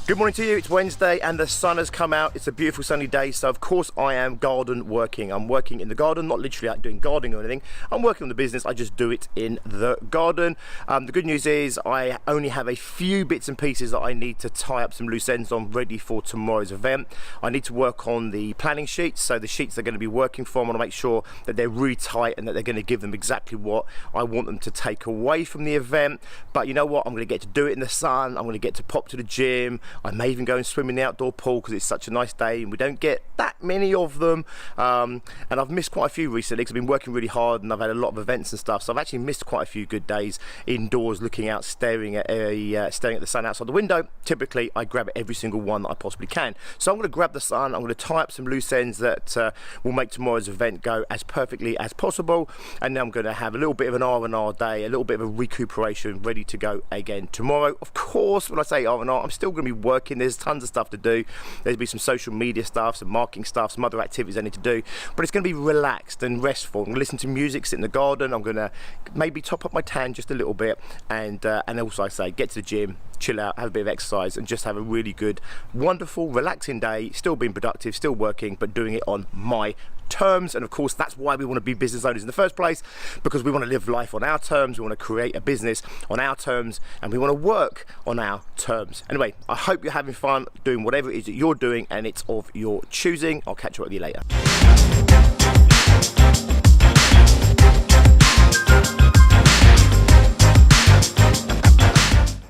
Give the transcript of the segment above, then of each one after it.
Good morning to you. It's Wednesday and the sun has come out. It's a beautiful sunny day, so of course I am garden working. I'm working in the garden, not literally like doing gardening or anything. I'm working on the business, I just do it in the garden. The good news is I only have a few bits and pieces that I need to tie up some loose ends on, ready for tomorrow's event. I need to work on the planning sheets, so the sheets they're going to be working from, I want to make sure that they're really tight and that they're going to give them exactly what I want them to take away from the event. But you know what, I'm going to get to do it in the sun, I'm going to get to pop to the gym, I may even go and swim in the outdoor pool because it's such a nice day and we don't get that many of them. And I've missed quite a few recently because I've been working really hard and I've had a lot of events and stuff, so I've actually missed quite a few good days indoors, looking out, staring at the sun outside the window. Typically I grab every single one that I possibly can. So I'm going to grab the sun, I'm going to tie up some loose ends that will make tomorrow's event go as perfectly as possible, and then I'm going to have a little bit of an R&R day, a little bit of a recuperation, ready to go again tomorrow. Of course, when I say R&R, I'm still going to be working. There's tons of stuff to do. There's be some social media stuff, some marketing stuff, some other activities I need to do, but it's going to be relaxed and restful. I'm going to listen to music, sit in the garden. I'm going to maybe top up my tan just a little bit, and also I say get to the gym, chill out, have a bit of exercise, and just have a really good, wonderful, relaxing day. Still being productive, still working, but doing it on my terms. And of course that's why we want to be business owners in the first place, because we want to live life on our terms, we want to create a business on our terms, and we want to work on our terms. Anyway, I hope you're having fun doing whatever it is that you're doing and it's of your choosing. I'll catch up with you later.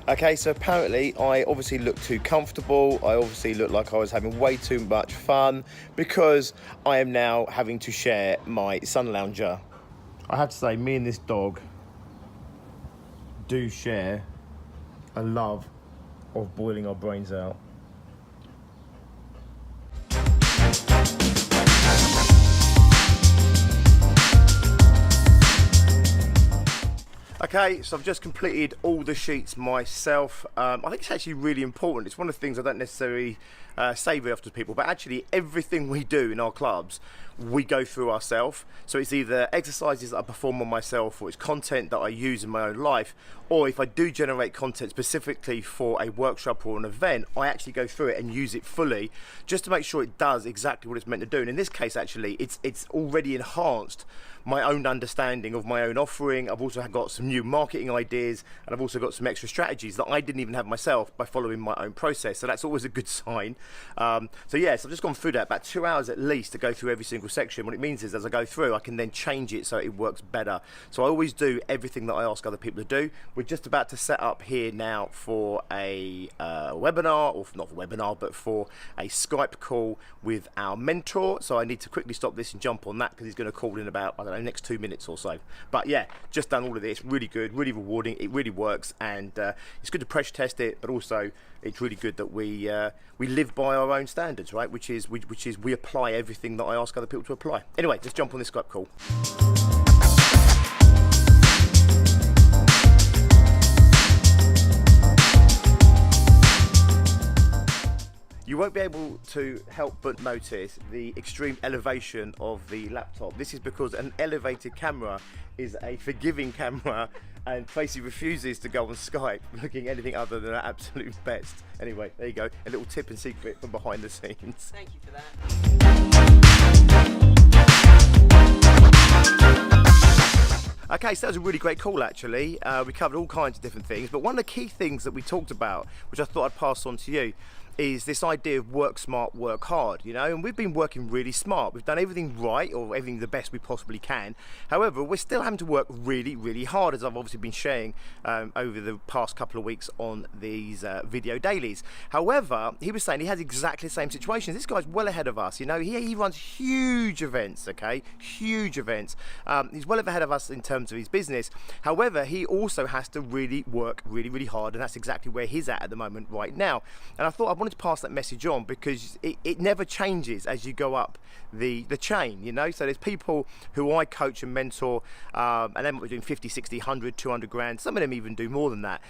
Okay, so apparently I obviously look too comfortable. I obviously look like I was having way too much fun because I am now having to share my sun lounger. I have to say, me and this dog do share a love of boiling our brains out. Okay, so I've just completed all the sheets myself. I think it's actually really important. It's one of the things I don't necessarily say very often to people, but actually everything we do in our clubs, we go through ourselves. So it's either exercises that I perform on myself, or it's content that I use in my own life, or if I do generate content specifically for a workshop or an event, I actually go through it and use it fully just to make sure it does exactly what it's meant to do. And in this case, actually, it's already enhanced my own understanding of my own offering. I've also got some new marketing ideas, and I've also got some extra strategies that I didn't even have myself by following my own process. So that's always a good sign. So yes, I've just gone through that, about 2 hours at least to go through every single section. What it means is as I go through, I can then change it so it works better. So I always do everything that I ask other people to do. We're just about to set up here now for a webinar, or not a webinar, but for a Skype call with our mentor. So I need to quickly stop this and jump on that because he's going to call in about, I don't know, next 2 minutes or so. But yeah, just done all of this. Really good, really rewarding. It really works, and it's good to pressure test it, but also it's really good that we live by our own standards, right? Which is we apply everything that I ask other people to apply. Anyway, let's jump on this Skype call. You won't be able to help but notice the extreme elevation of the laptop. This is because an elevated camera is a forgiving camera, and Tracy refuses to go on Skype looking anything other than her absolute best. Anyway, there you go, a little tip and secret from behind the scenes. Thank you for that. Okay, so that was a really great call actually. We covered all kinds of different things, but one of the key things that we talked about, which I thought I'd pass on to you, is this idea of work smart, work hard, you know, and we've been working really smart. We've done everything right, or everything the best we possibly can. However, we're still having to work really, really hard, as I've obviously been sharing over the past couple of weeks on these video dailies. However, he was saying he has exactly the same situation. This guy's well ahead of us, you know, he runs huge events, okay, huge events. He's well ahead of us in terms of his business. However, he also has to really work really, really hard, and that's exactly where he's at the moment right now. And I thought I wanted to pass that message on because it never changes as you go up the chain, you know. So there's people who I coach and mentor, and they might be doing 50, 60, 100, 200 grand. Some of them even do more than that.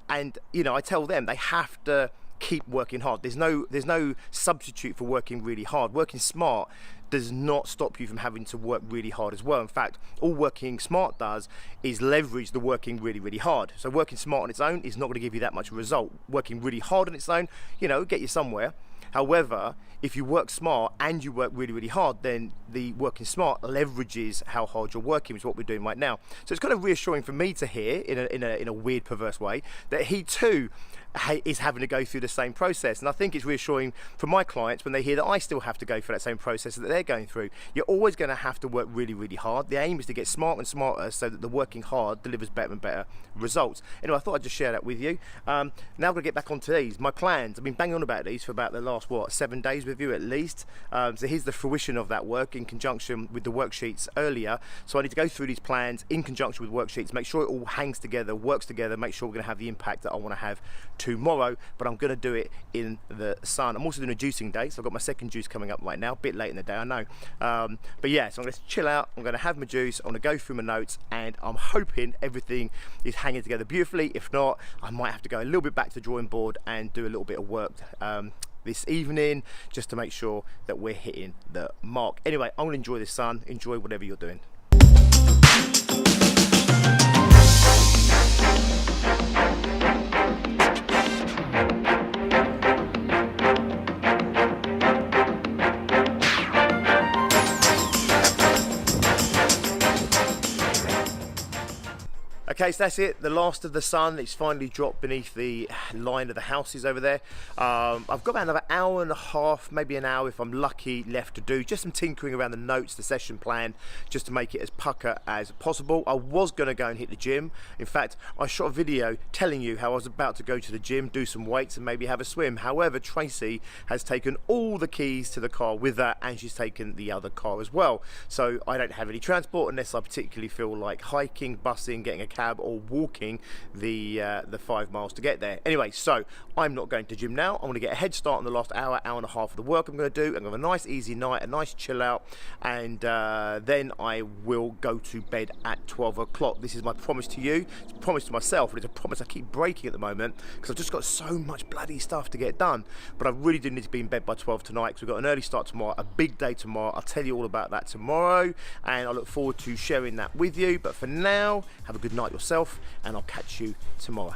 And you know, I tell them they have to keep working hard. There's no substitute for working really hard. Working smart does not stop you from having to work really hard as well. In fact, all working smart does is leverage the working really, really hard. So working smart on its own is not going to give you that much result. Working really hard on its own, you know, get you somewhere. However, if you work smart and you work really, really hard, then the working smart leverages how hard you're working, which is what we're doing right now. So it's kind of reassuring for me to hear, in a weird, perverse way, that he too is having to go through the same process. And I think it's reassuring for my clients when they hear that I still have to go through that same process that they're going through. You're always going to have to work really, really hard. The aim is to get smarter and smarter so that the working hard delivers better and better results. Anyway, I thought I'd just share that with you. Now I'm going to get back onto these. My plans, I've been banging on about these for about the last, 7 days with you at least. So here's the fruition of that work in conjunction with the worksheets earlier. So I need to go through these plans in conjunction with worksheets, make sure it all hangs together, works together, make sure we're going to have the impact that I want to have tomorrow, but I'm going to do it in the sun. I'm also doing a juicing day, so I've got my second juice coming up right now, a bit late in the day, I know. But yeah, so I'm going to chill out, I'm going to have my juice, I'm going to go through my notes, and I'm hoping everything is hanging together beautifully. If not, I might have to go a little bit back to the drawing board and do a little bit of work this evening, just to make sure that we're hitting the mark. Anyway, I'm going to enjoy the sun, enjoy whatever you're doing. Okay, so that's it, the last of the sun. It's finally dropped beneath the line of the houses over there. I've got about another hour and a half, maybe an hour if I'm lucky, left to do. Just some tinkering around the notes, the session plan, just to make it as pucker as possible. I was going to go and hit the gym. In fact, I shot a video telling you how I was about to go to the gym, do some weights and maybe have a swim. However, Tracy has taken all the keys to the car with her, and she's taken the other car as well. So I don't have any transport unless I particularly feel like hiking, busing, getting a cab, or walking the 5 miles to get there. Anyway, so I'm not going to gym now. I'm going to get a head start on the last hour and a half of the work I'm going to do. I'm going to have a nice easy night, a nice chill out, and then I will go to bed at 12 o'clock. This is my promise to you. It's a promise to myself, and it's a promise I keep breaking at the moment because I've just got so much bloody stuff to get done. But I really do need to be in bed by 12 tonight because we've got an early start tomorrow, a big day tomorrow. I'll tell you all about that tomorrow, and I look forward to sharing that with you. But for now, have a good night yourself, and I'll catch you tomorrow.